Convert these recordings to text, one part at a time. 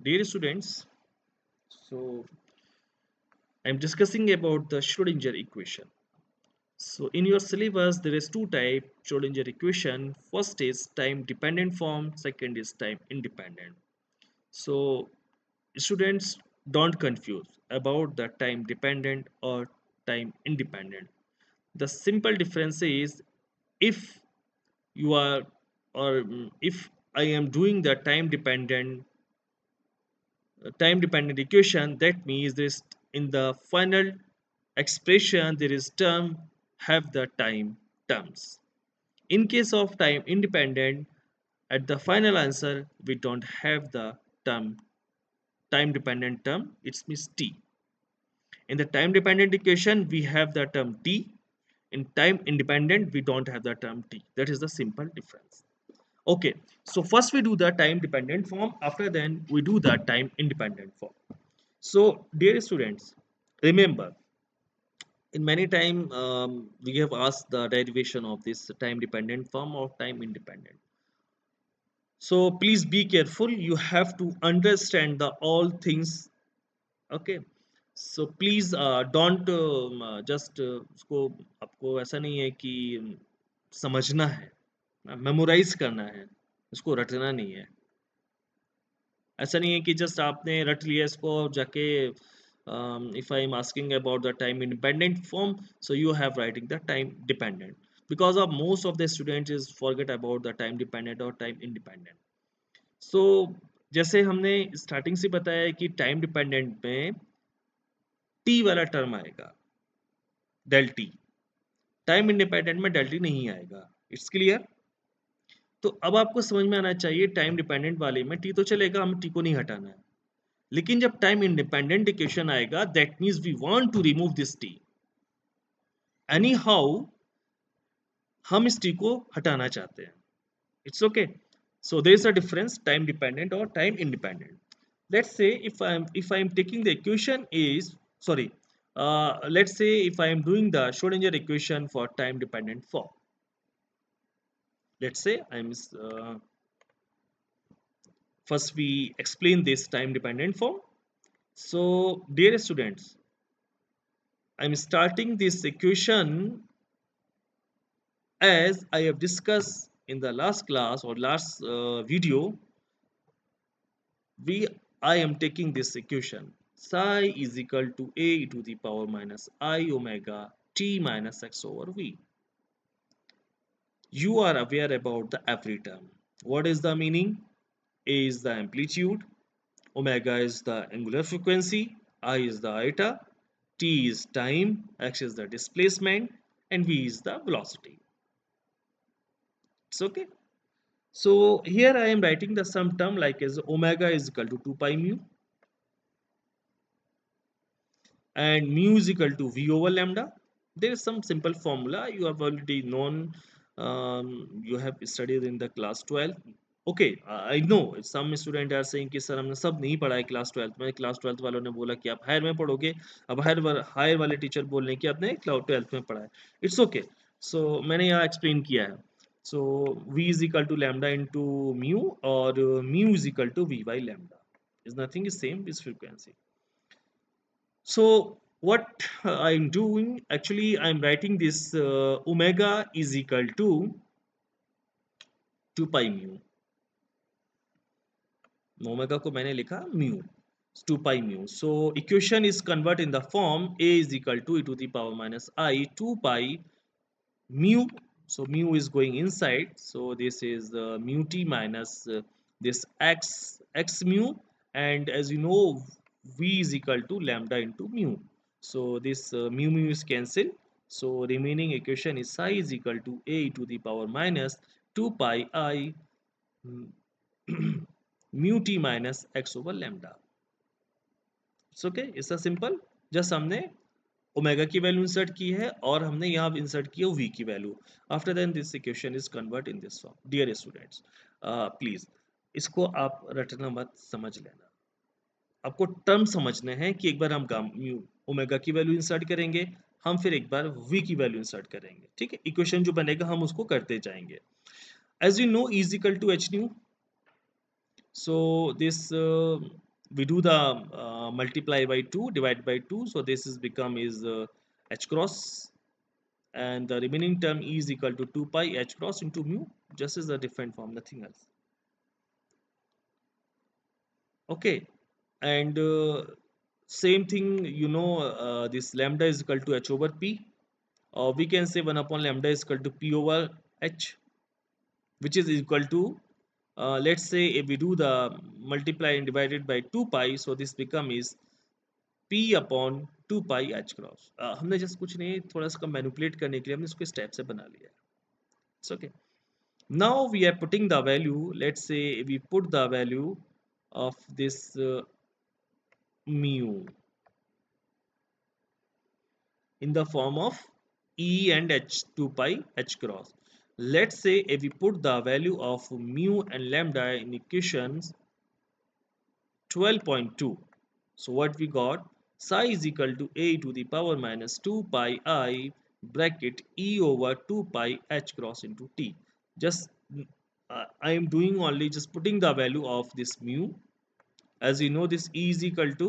Dear students, so I'm discussing about the Schrodinger equation. So in your syllabus, there is two type Schrodinger equation. First is time dependent form, second is time independent. So students, don't confuse about the time dependent or time independent. The simple difference is if you are if I am doing the time dependent equation, that means this in the final expression there is term have the time terms. In case of time independent, at the final answer we don't have the term time dependent term, it's means t. In the time dependent equation we have the term t. In time independent we don't have the term t. That is the simple difference. Okay, so first we do the time dependent form, after then we do the time independent form. So dear students, remember in many time we have asked the derivation of this time dependent form or time independent. So please be careful, you have to understand the all things. Okay, so please don't just उसको आपको ऐसा नहीं है कि समझना है, memorise करना है, इसको रटना नहीं है। ऐसा नहीं है कि जस्ट आपने रट लिया इसको और जाके if I am asking about the time independent form, so you have writing the time dependent, because of most of the students is forget about the time dependent or time independent. So जैसे हमने starting से बताया है कि time dependent में T वाला term आएगा, del T. Time independent में डेल टी नहीं आएगा। It's clear? तो अब आपको समझ में आना चाहिए टाइम डिपेंडेंट वाले में टी तो चलेगा, हमें टी को नहीं हटाना है। लेकिन जब टाइम इंडिपेंडेंट इक्वेशन आएगा, that means we want to remove this T. Anyhow हम इस टी को हटाना चाहते हैं। It's okay. So there is a difference time dependent और time independent. Let's say if I am taking the equation is sorry let's say if I am doing the Schrodinger equation for time dependent form. Let's say first we explain this time dependent form. So dear students, I'm starting this equation as I have discussed in the last class or last video. we I am taking this equation psi is equal to a to the power minus I omega t minus x over v. You are aware about the every term. What is the meaning? A is the amplitude, omega is the angular frequency, I is the iota, t is time, x is the displacement, and v is the velocity. It's okay. So here I am writing the sum term like as omega is equal to 2 pi mu and mu is equal to v over lambda. There is some simple formula you have already known, you have studied in the class 12. Okay, I know some student are saying कि sir हमने सब नहीं पढ़ा है class 12 में। Class 12 वालों ने बोला कि आप हायर में पढ़ोगे। अब हायर वाले टीचर बोल रहे हैं कि आपने क्लास 12 में पढ़ा है। It's okay. सो मैंने यहाँ एक्सप्लेन किया है। So v is equal to lambda into mu और mu is equal to v by lambda is nothing is same this frequency. So what I'm doing, actually I'm writing this omega is equal to 2 pi mu. Omega को मैंने लिखा mu, 2 pi mu. So equation is convert in the form a is equal to e to the power minus I 2 pi mu. So mu is going inside. So this is mu t minus this x mu, and as you know v is equal to lambda into mu. So this mu is cancelled. So remaining equation is psi is equal to a to the power minus 2 pi I mu t minus x over lambda. It's okay. It's a simple. Just हमने omega की value insert की है और हमने यहाँ insert की है v की value. After then this equation is convert in this form. Dear students, please इसको आप रटना मत, समझ लेना. आपको टर्म समझने हैं कि एक बार हम ओमेगा की वैल्यू इंसर्ट करेंगे, हम फिर एक बार v की वैल्यू इंसर्ट करेंगे. ठीक है, इक्वेशन जो बनेगा हम उसको करते जाएंगे. As you know is equal to h nu. So this we do the multiply by 2 divide by 2, so this is become is h cross, and the remaining term E is equal to 2 pi h cross into mu, just is a different form, nothing else. Okay, and same thing, this lambda is equal to h over p, or we can say 1 upon lambda is equal to p over h, which is equal to, let's say if we do the multiply and divided by 2 pi, so this become is p upon 2 pi h cross. हमने just कुछ नहीं, थोड़ा सा manipulate करने के लिए हमने इसको स्टेप से बना लिया है। It's okay. Now we are putting the value, let's say we put the value of this mu in the form of e and h 2 pi h cross. Let's say if we put the value of mu and lambda in equations 12.2, so what we got, psi is equal to a to the power minus 2 pi I bracket e over 2 pi h cross into t. Just I am doing only just putting the value of this mu. As you know, this e is equal to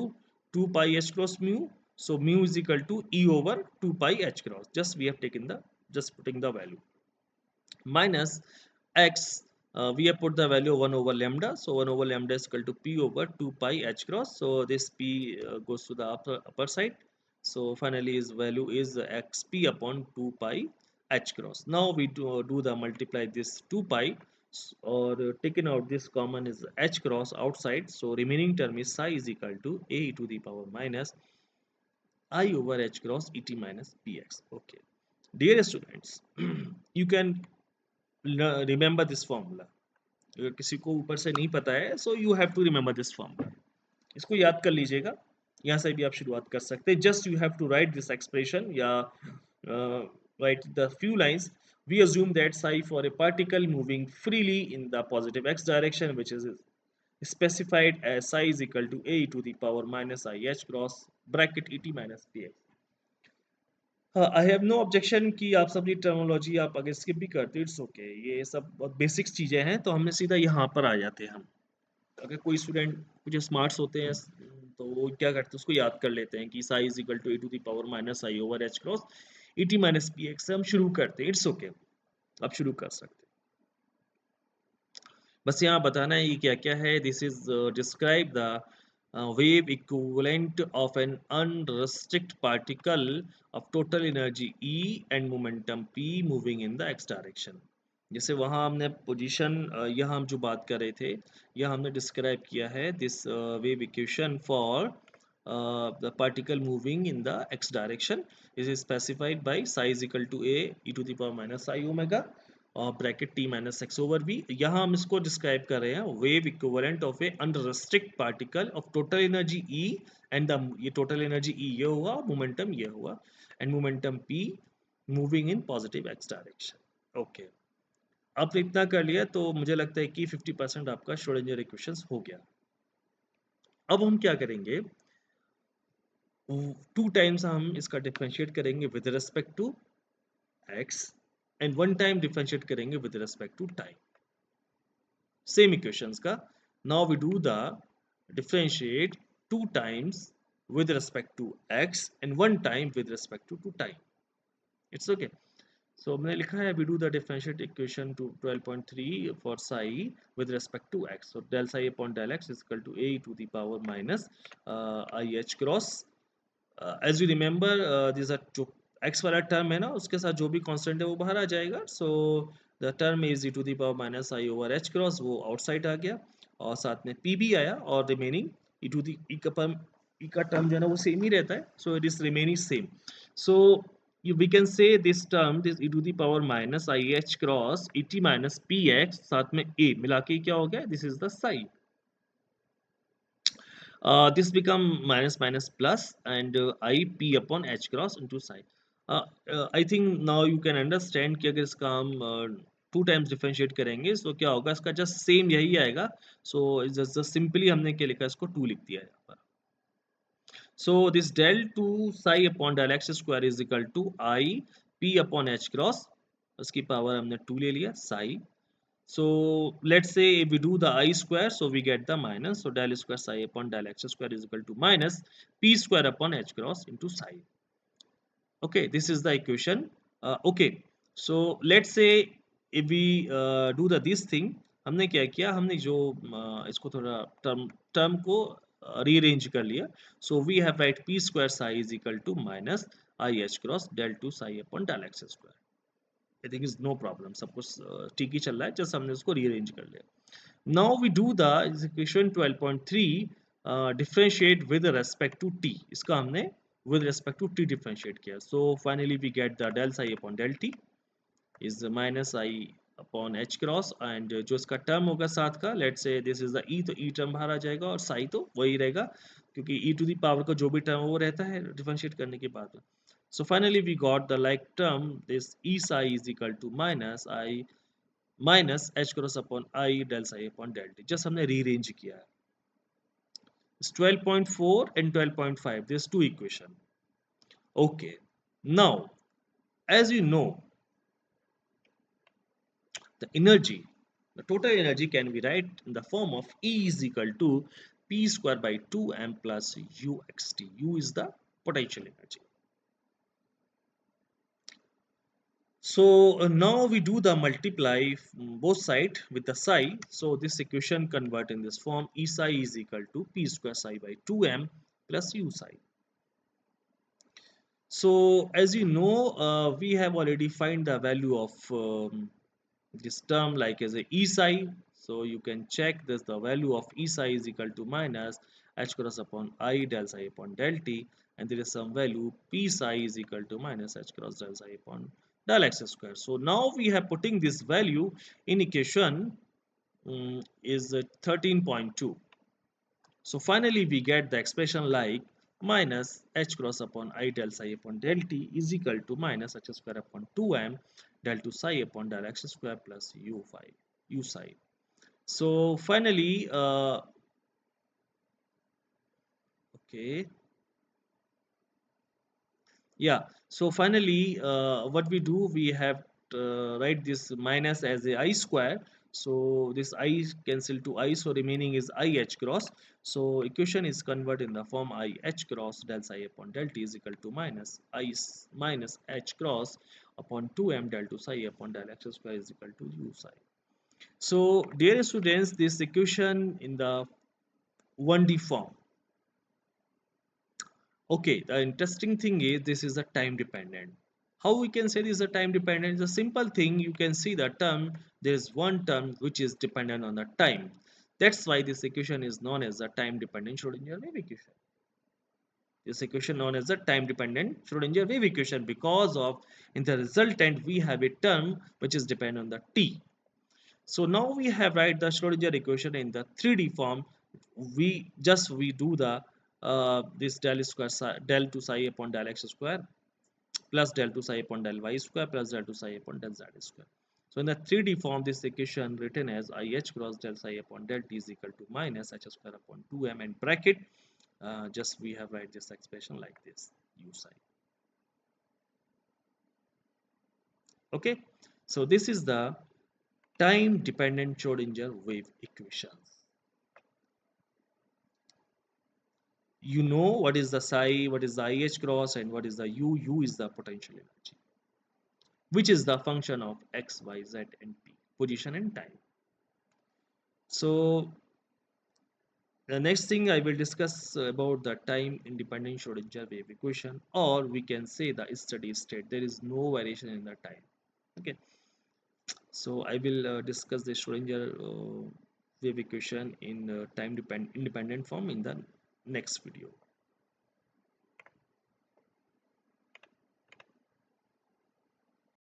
2 pi h cross mu, so mu is equal to e over 2 pi h cross, just we have taken the, just putting the value, minus x, we have put the value 1 over lambda, so 1 over lambda is equal to p over 2 pi h cross, so this p goes to the upper side, so finally his value is xp upon 2 pi h cross. Now we do the multiply this 2 pi, or taken out this common is h cross outside, so remaining term is psi is equal to a to the power minus I over h cross et minus px. Okay, dear students, you can remember this formula. अगर किसी को ऊपर से नहीं पता है, so you have to remember this formula. इसको याद कर लीजिएगा, यहाँ से भी आप शुरुआत कर सकते हैं. Just you have to write this expression, या write the few lines. We assume that psi for a particle moving freely in the positive x direction, which is specified as psi is equal to a to the power minus I h cross bracket et minus px. I have no objection कि आप सब ये terminology आप अगर skip भी करते हो, it's okay, ये सब बहुत बेसिक्स चीज़ें हैं, तो हमने सीधा यहाँ पर आ जाते हैं हम। अगर कोई स्टूडेंट कुछ स्मार्ट्स होते हैं तो वो क्या करते हैं, उसको याद कर लेते हैं कि psi is equal to a to the power minus i over h cross e t minus p x से हम शुरू करते हैं, इट्स ओके, आप शुरू कर सकते हैं। बस यहाँ बताना है ये क्या क्या है। This is describe the wave equivalent of an unrestricted particle of total energy E and momentum P moving in the x direction। जैसे वहाँ हमने पोजीशन, यहाँ हम जो बात कर रहे थे, यह हमने डिस्क्राइब किया है this wave equation for the particle moving in the x direction is specified by psi is equal to a e to the power minus I omega और bracket t minus x over v। यहाँ हम इसको describe कर रहे हैं wave equivalent of a unrestricted particle of total energy E and the, ये total energy E ये हुआ, मोमेंटम ये हुआ, and momentum P moving in positive x direction. Okay, आपने इतना कर लिया तो मुझे लगता है कि 50% आपका श्रोडिंगर इक्वेशंस हो गया। अब हम क्या करेंगे, 2 टाइम्स हम इसका डिफरेंशिएट करेंगे with respect to x and 1 time differentiate करेंगे with respect to time, same equations का। Now we do the differentiate 2 times with respect to x and 1 time with respect to time. It's okay. So मैंने लिखा है we do the differential equation to 12.3 for psi with respect to x. So del psi upon del x is equal to a to the power minus I h cross. As you remember, these are जो x वाला term है ना, उसके साथ जो भी constant है वो बाहर आ जाएगा। So the term is e to the power minus i over h cross, वो आउटसाइड आ गया, और साथ में p भी आया, और remaining e to the e का टर्म जो है ना वो सेम ही रहता है, so it is remaining same. So we can say this term, this e to the power minus I h cross e t minus p x, साथ में a मिला के क्या हो गया, this is the psi। this become minus minus plus and I p upon h cross into psi। I think now you can understand कि अगर इसका हम 2 टाइम्स डिफरेंशिएट करेंगे तो क्या होगा, इसका जस्ट सेम यही आएगा। सो जस्ट सिंपली हमने क्या लिखा, इसको 2 लिख दिया है यहाँ पर। So this del 2 psi upon del x square is equal to I p upon h cross, उसकी पावर हमने 2 ले लिया psi So let's say if we do the I square, so we get the minus. So del square psi upon del x square is equal to minus p square upon h cross into psi. Okay, this is the equation. Okay, so let's say if we do the this thing, हमने क्या किया, हमने जो इसको थोड़ा term को rearrange कर लिया. So we have write p square psi is equal to minus I h cross del 2 psi upon del x square. I think is no problem. सब कुछ ठीक ही चल रहा है, just हमने उसको रीअरेंज कर लिया. Now we do the equation 12.3 differentiate with respect to t. इसका हमने with respect to t differentiate किया. So finally we get the del psi upon del t is minus I upon h cross and जो इसका term होगा साथ का, let's say this is the e, तो e term बाहर आ जाएगा और psi तो वही रहेगा क्योंकि e to the power का जो भी term वो रहता है differentiate करने के बाद. So finally we got the like term, this e psi is equal to minus I minus h cross upon I del psi upon del t. Just हमने rearrange किया है. It's 12.4 and 12.5. There's two equation. Okay. Now, as you know, the energy, the total energy can be write in the form of E is equal to P square by 2m plus uxt. U is the potential energy. So now we do the multiply both side with the psi. So this equation convert in this form. E psi is equal to P square psi by 2m plus u psi. So as you know, we have already find the value of this term like as a E psi. So you can check this, the value of E psi is equal to minus h cross upon I del psi upon del t, and there is some value P psi is equal to minus h cross del psi upon del x square. So now we have putting this value in equation is 13.2. So finally we get the expression like minus h cross upon I del psi upon del t is equal to minus h square upon 2m del 2 psi upon del x square plus u psi. So finally, okay, yeah. So finally, what we do, we have write this minus as a I square. So this I cancel to I, so remaining is I h cross. So equation is convert in the form I h cross del psi upon del t is equal to minus minus h cross upon 2m del 2 psi upon del x square is equal to u psi. So dear students, this equation in the 1D form. Okay, the interesting thing is this is a time dependent. How we can say this is a time dependent? It's a simple thing. You can see the term, there is one term which is dependent on the time. That's why this equation is known as the time dependent Schrodinger wave equation. This equation known as the time dependent Schrodinger wave equation because of in the resultant we have a term which is dependent on the t. So now we have write the Schrodinger equation in the 3D form. We do the this del square del 2 psi upon del x square plus del 2 psi upon del y square plus del 2 psi upon del z square. So in the 3D form, this equation written as I h cross del psi upon del t is equal to minus h square upon 2m and bracket. Just we have write this expression like this u psi. Okay, so this is the time dependent Schrodinger wave equations. You know what is the psi, what is the IH cross, and what is the U. U is the potential energy, which is the function of x, y, z, and t, position and time. So the next thing I will discuss about the time independent Schrodinger wave equation, or we can say the steady state. There is no variation in the time. Okay, so I will discuss the Schrodinger wave equation in time independent form in the next video.